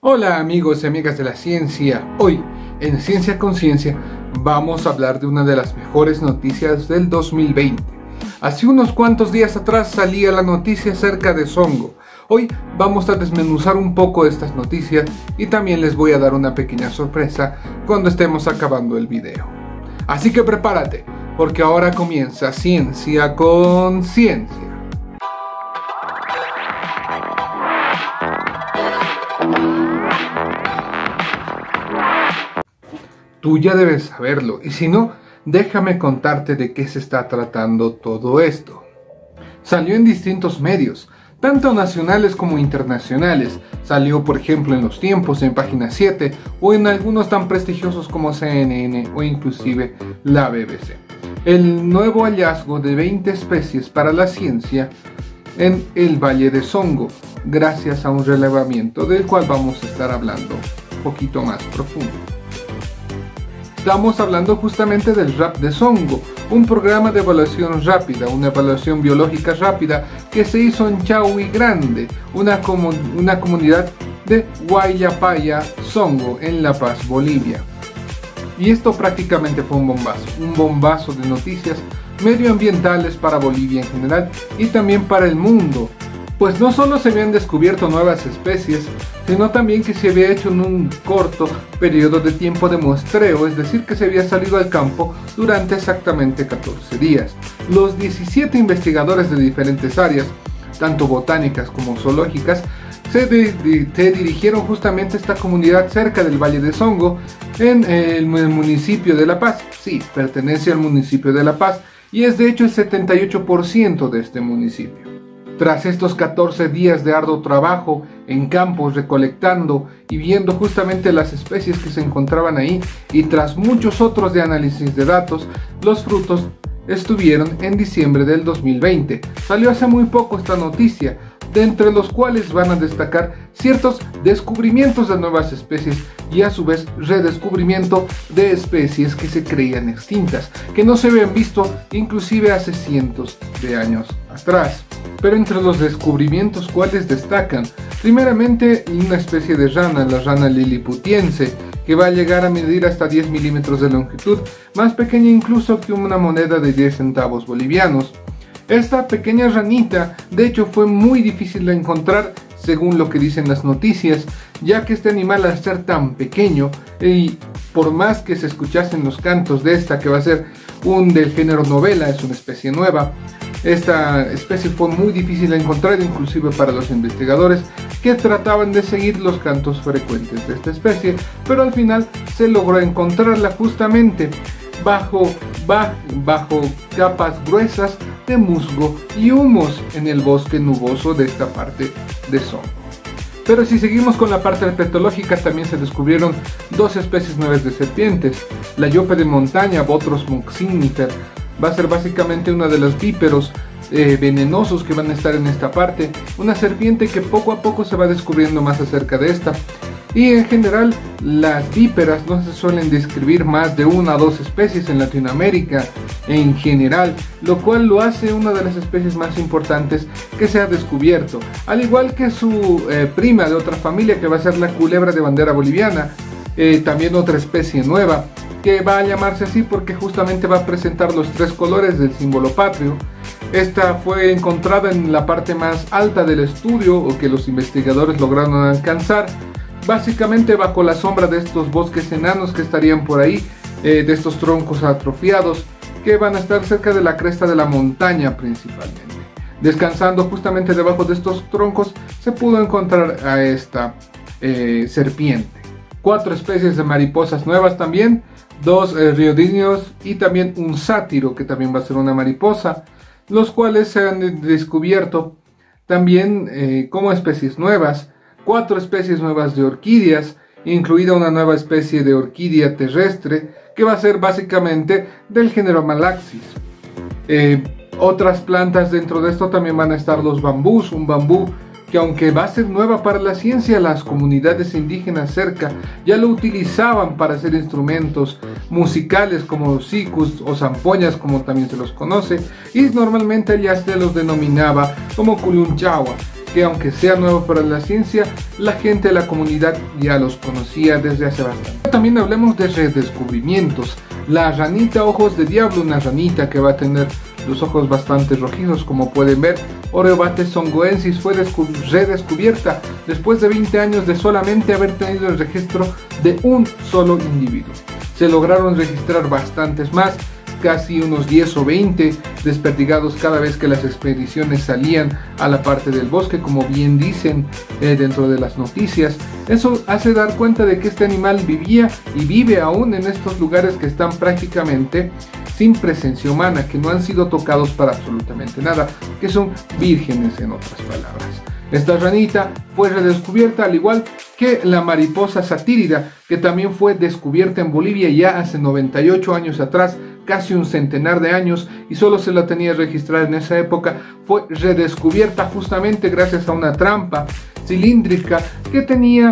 Hola amigos y amigas de la ciencia. Hoy en Ciencia Conciencia vamos a hablar de una de las mejores noticias del 2020. Hace unos cuantos días atrás salía la noticia acerca de Songo. Hoy vamos a desmenuzar un poco de estas noticias y también les voy a dar una pequeña sorpresa cuando estemos acabando el video. Así que prepárate, porque ahora comienza Ciencia Conciencia. Tú ya debes saberlo, y si no, déjame contarte de qué se está tratando todo esto. Salió en distintos medios, tanto nacionales como internacionales. Salió, por ejemplo, en Los Tiempos, en Página 7, o en algunos tan prestigiosos como CNN o inclusive la BBC. El nuevo hallazgo de 20 especies para la ciencia en el Valle de Songo, gracias a un relevamiento del cual vamos a estar hablando un poquito más profundo. Estamos hablando justamente del RAP de Songo, un programa de evaluación rápida, una evaluación biológica rápida que se hizo en Chaui Grande, una comunidad de Huayllapalla, Songo, en La Paz, Bolivia. Y esto prácticamente fue un bombazo de noticias medioambientales para Bolivia en general y también para el mundo. Pues no solo se habían descubierto nuevas especies, sino también que se había hecho en un corto periodo de tiempo de muestreo, es decir, que se había salido al campo durante exactamente 14 días. Los 17 investigadores de diferentes áreas, tanto botánicas como zoológicas, se dirigieron justamente a esta comunidad cerca del Valle de Songo, en el municipio de La Paz. Sí, pertenece al municipio de La Paz y es de hecho el 78% de este municipio. Tras estos 14 días de arduo trabajo en campos, recolectando y viendo justamente las especies que se encontraban ahí, y tras muchos otros de análisis de datos, los frutos estuvieron en diciembre del 2020. Salió hace muy poco esta noticia, de entre los cuales van a destacar ciertos descubrimientos de nuevas especies y a su vez redescubrimiento de especies que se creían extintas, que no se habían visto inclusive hace cientos de años atrás. Pero entre los descubrimientos, ¿cuáles destacan? Primeramente, una especie de rana, la rana liliputiense, que va a llegar a medir hasta 10 milímetros de longitud, más pequeña incluso que una moneda de 10 centavos bolivianos. Esta pequeña ranita, de hecho, fue muy difícil de encontrar, según lo que dicen las noticias, ya que este animal, al ser tan pequeño, y por más que se escuchasen los cantos de esta, que va a ser del género novela, es una especie nueva, esta especie fue muy difícil de encontrar, inclusive para los investigadores que trataban de seguir los cantos frecuentes de esta especie, pero al final se logró encontrarla justamente bajo capas gruesas de musgo y humos en el bosque nuboso de esta parte de Songo. Pero si seguimos con la parte herpetológica, también se descubrieron dos especies nuevas de serpientes. La yope de montaña, Bothros moxinifer, va a ser básicamente uno de los víperos venenosos que van a estar en esta parte, una serpiente que poco a poco se va descubriendo más acerca de esta. Y en general, las víperas no se suelen describir más de una o dos especies en Latinoamérica en general, lo cual lo hace una de las especies más importantes que se ha descubierto, al igual que su prima de otra familia, que va a ser la culebra de bandera boliviana, también otra especie nueva, que va a llamarse así porque justamente va a presentar los tres colores del símbolo patrio. Esta fue encontrada en la parte más alta del estudio, o que los investigadores lograron alcanzar, básicamente bajo la sombra de estos bosques enanos que estarían por ahí, de estos troncos atrofiados que van a estar cerca de la cresta de la montaña principalmente. Descansando justamente debajo de estos troncos se pudo encontrar a esta serpiente. 4 especies de mariposas nuevas también, 2 riodinios y también un sátiro, que también va a ser una mariposa, los cuales se han descubierto también como especies nuevas. 4 especies nuevas de orquídeas, incluida una nueva especie de orquídea terrestre que va a ser básicamente del género Malaxis. Otras plantas dentro de esto también van a estar los bambús, un bambú que, aunque va a ser nueva para la ciencia, las comunidades indígenas cerca ya lo utilizaban para hacer instrumentos musicales como los sicus o zampoñas, como también se los conoce, y normalmente ya se los denominaba como culunchawa. que aunque sea nuevo para la ciencia, la gente de la comunidad ya los conocía desde hace bastante. También hablemos de redescubrimientos. La ranita ojos de diablo, una ranita que va a tener los ojos bastante rojizos, como pueden ver. Oreobates songoensis fue redescubierta después de 20 años de solamente haber tenido el registro de un solo individuo. Se lograron registrar bastantes más, casi unos 10 o 20 desperdigados cada vez que las expediciones salían a la parte del bosque, como bien dicen dentro de las noticias. Eso hace dar cuenta de que este animal vivía y vive aún en estos lugares que están prácticamente sin presencia humana, que no han sido tocados para absolutamente nada, que son vírgenes en otras palabras. Esta ranita fue redescubierta al igual que la mariposa satírida, que también fue descubierta en Bolivia ya hace 98 años atrás, casi un centenar de años, y solo se la tenía registrada en esa época. Fue redescubierta justamente gracias a una trampa cilíndrica que tenía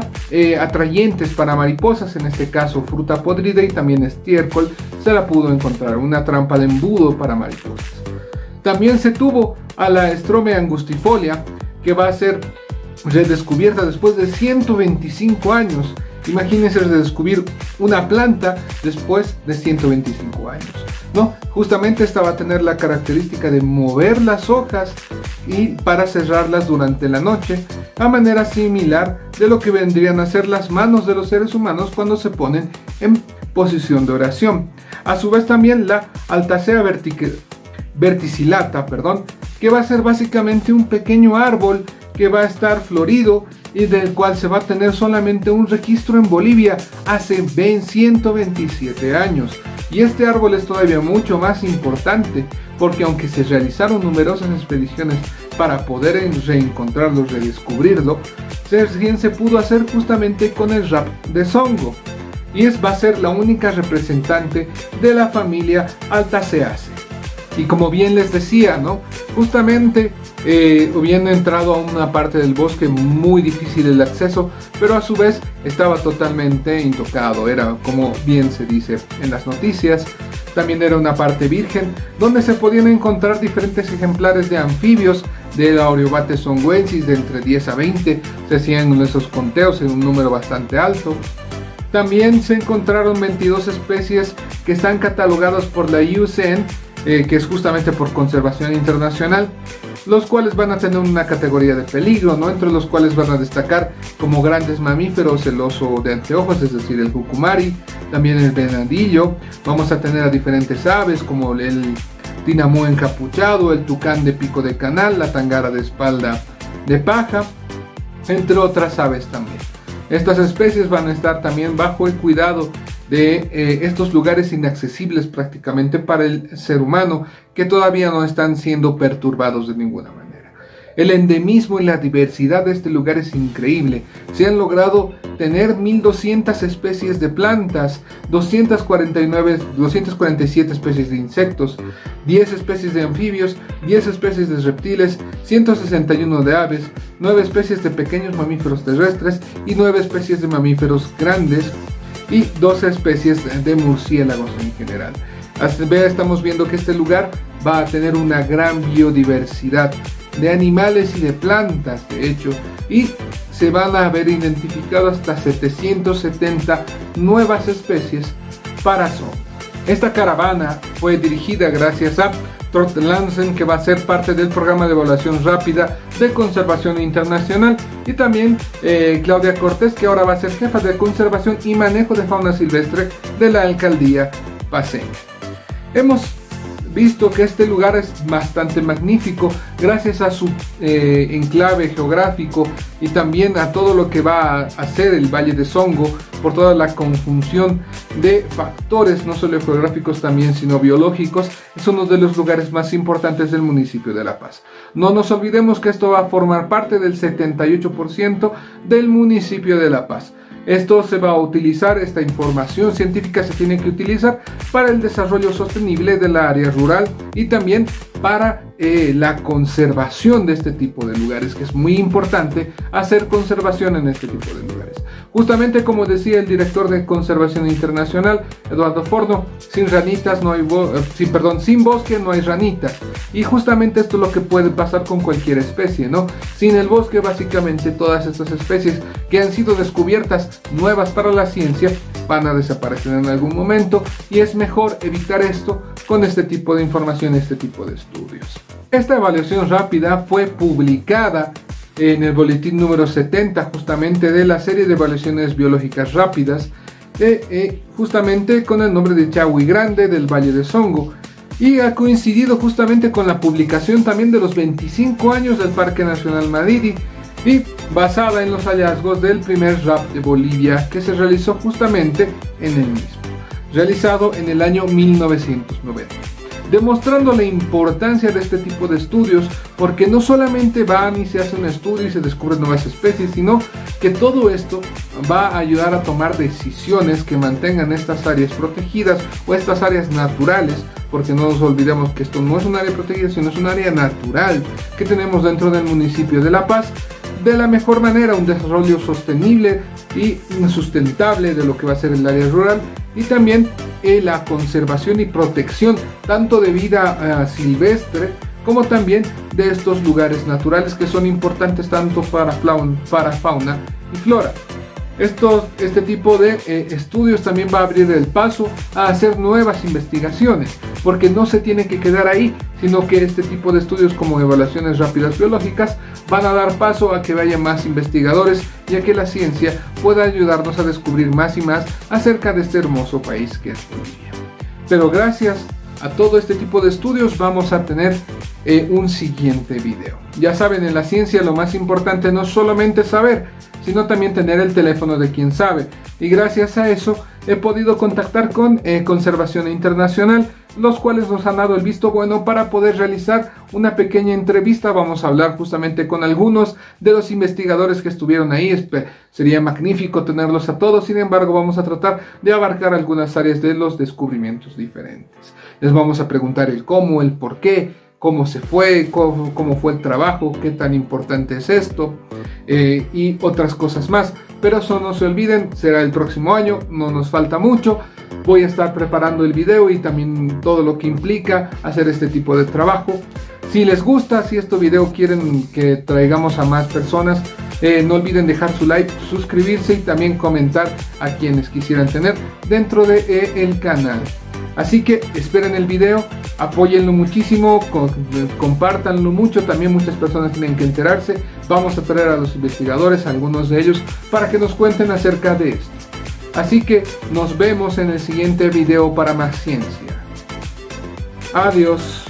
atrayentes para mariposas, en este caso fruta podrida y también estiércol. Se la pudo encontrar, una trampa de embudo para mariposas. También se tuvo a la Stromea angustifolia, que va a ser redescubierta después de 125 años. Imagínense redescubrir una planta después de 125 años, ¿no? Justamente esta va a tener la característica de mover las hojas y para cerrarlas durante la noche, a manera similar de lo que vendrían a ser las manos de los seres humanos cuando se ponen en posición de oración. A su vez también la Altacea verticillata, que va a ser básicamente un pequeño árbol que va a estar florido y del cual se va a tener solamente un registro en Bolivia hace 127 años. Y este árbol es todavía mucho más importante porque aunque se realizaron numerosas expediciones para poder reencontrarlo, redescubrirlo, recién se pudo hacer justamente con el rap de Songo. Y va a ser la única representante de la familia Altaceaceae. Y como bien les decía, ¿no? Justamente hubiendo entrado a una parte del bosque muy difícil el acceso, pero a su vez estaba totalmente intocado. Era como bien se dice en las noticias. También era una parte virgen donde se podían encontrar diferentes ejemplares de anfibios de la Oreobates songoensis de entre 10 a 20. Se hacían esos conteos en un número bastante alto. También se encontraron 22 especies que están catalogadas por la IUCN, que es justamente por conservación internacional, los cuales van a tener una categoría de peligro, ¿no? Entre los cuales van a destacar como grandes mamíferos el oso de anteojos, es decir, el jucumari, también el venadillo. Vamos a tener a diferentes aves como el tinamú encapuchado, el tucán de pico de canal, la tangara de espalda de paja, entre otras aves también. Estas especies van a estar también bajo el cuidado de estos lugares inaccesibles prácticamente para el ser humano, que todavía no están siendo perturbados de ninguna manera. El endemismo y la diversidad de este lugar es increíble. Se han logrado tener 1200 especies de plantas, 247 especies de insectos, 10 especies de anfibios, 10 especies de reptiles, 161 de aves, 9 especies de pequeños mamíferos terrestres y 9 especies de mamíferos grandes y 12 especies de murciélagos en general. Estamos viendo que este lugar va a tener una gran biodiversidad de animales y de plantas, de hecho, y se van a haber identificado hasta 770 nuevas especies para Songo. Esta caravana fue dirigida gracias a Trot Lansen, que va a ser parte del programa de evaluación rápida de conservación internacional, y también Claudia Cortés, que ahora va a ser jefa de conservación y manejo de fauna silvestre de la alcaldía paceña. Hemos visto que este lugar es bastante magnífico gracias a su enclave geográfico y también a todo lo que va a hacer el Valle de Songo por toda la conjunción de factores, no solo geográficos también, sino biológicos. Es uno de los lugares más importantes del municipio de La Paz. No nos olvidemos que esto va a formar parte del 78% del municipio de La Paz. Esto se va a utilizar, esta información científica se tiene que utilizar para el desarrollo sostenible de la área rural y también para la conservación de este tipo de lugares, que es muy importante hacer conservación en este tipo de lugares. Justamente como decía el director de Conservación Internacional, Eduardo Forno, sin ranitas no hay sin bosque no hay ranitas. Y justamente esto es lo que puede pasar con cualquier especie, ¿no? Sin el bosque, básicamente todas estas especies que han sido descubiertas nuevas para la ciencia van a desaparecer en algún momento, y es mejor evitar esto con este tipo de información, este tipo de estudios. Esta evaluación rápida fue publicada en el boletín número 70 justamente de la serie de evaluaciones biológicas rápidas, justamente con el nombre de Chaui Grande del Valle de Songo, y ha coincidido justamente con la publicación también de los 25 años del Parque Nacional Madidi, y basada en los hallazgos del primer RAP de Bolivia, que se realizó justamente en el mismo, realizado en el año 1990. Demostrando la importancia de este tipo de estudios, porque no solamente van y se hace un estudio y se descubren nuevas especies, sino que todo esto va a ayudar a tomar decisiones que mantengan estas áreas protegidas o estas áreas naturales, porque no nos olvidemos que esto no es un área protegida, sino es un área natural que tenemos dentro del municipio de La Paz, de la mejor manera, un desarrollo sostenible y sustentable de lo que va a ser el área rural, y también la conservación y protección tanto de vida silvestre como también de estos lugares naturales que son importantes tanto para fauna y flora. Este tipo de estudios también va a abrir el paso a hacer nuevas investigaciones, porque no se tiene que quedar ahí, sino que este tipo de estudios como evaluaciones rápidas biológicas van a dar paso a que haya más investigadores y a que la ciencia pueda ayudarnos a descubrir más y más acerca de este hermoso país que es Bolivia. Pero gracias a todo este tipo de estudios vamos a tener un siguiente video. Ya saben, en la ciencia lo más importante no es solamente saber, sino también tener el teléfono de quien sabe, y gracias a eso he podido contactar con Conservación Internacional, los cuales nos han dado el visto bueno para poder realizar una pequeña entrevista. Vamos a hablar justamente con algunos de los investigadores que estuvieron ahí. Sería magnífico tenerlos a todos, sin embargo vamos a tratar de abarcar algunas áreas de los descubrimientos diferentes. Les vamos a preguntar el cómo, el por qué, cómo se fue, cómo fue el trabajo, qué tan importante es esto, y otras cosas más. Pero eso no se olviden, será el próximo año, no nos falta mucho. Voy a estar preparando el video y también todo lo que implica hacer este tipo de trabajo. Si les gusta, si este video quieren que traigamos a más personas, no olviden dejar su like, suscribirse y también comentar a quienes quisieran tener dentro de el canal. Así que esperen el video, apóyenlo muchísimo, compártanlo mucho, también muchas personas tienen que enterarse. Vamos a traer a los investigadores, a algunos de ellos, para que nos cuenten acerca de esto. Así que nos vemos en el siguiente video para más ciencia. Adiós.